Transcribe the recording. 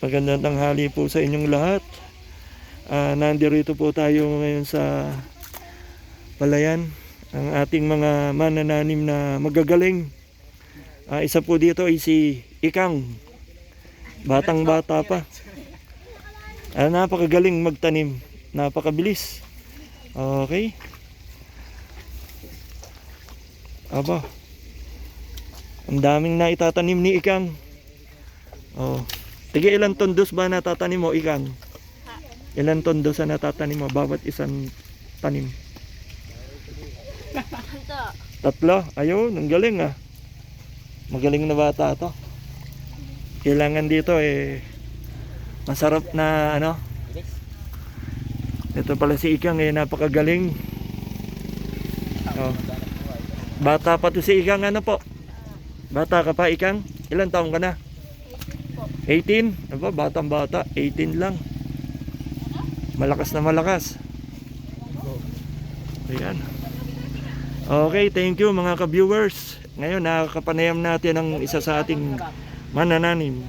Magandang tanghali po sa inyong lahat. Nandito po tayo ngayon sa Palayan. Ang ating mga manananim na magagaling. Isa po dito ay si Ikang. Batang bata pa. Napakagaling magtanim. Napakabilis. Okay. Aba. Ang daming na itatanim ni Ikang. Tige ilan tondos ba natatanim mo, Ikang? Ilan tondos na natatanim mo bawat isang tanim? Tatlo. Ayun, ang galing ah. Magaling na bata to. Kailangan dito masarap na ano. Ito pala si Ikang napakagaling. Bata pa to si Ikang, ano po? Bata ka pa, Ikang? Ilan taong ka na? 18? Aba, batang bata, 18 lang. Malakas na malakas. Ayan. Okay, thank you mga ka-viewers. Ngayon nakakapanayam natin ang isa sa ating manananim.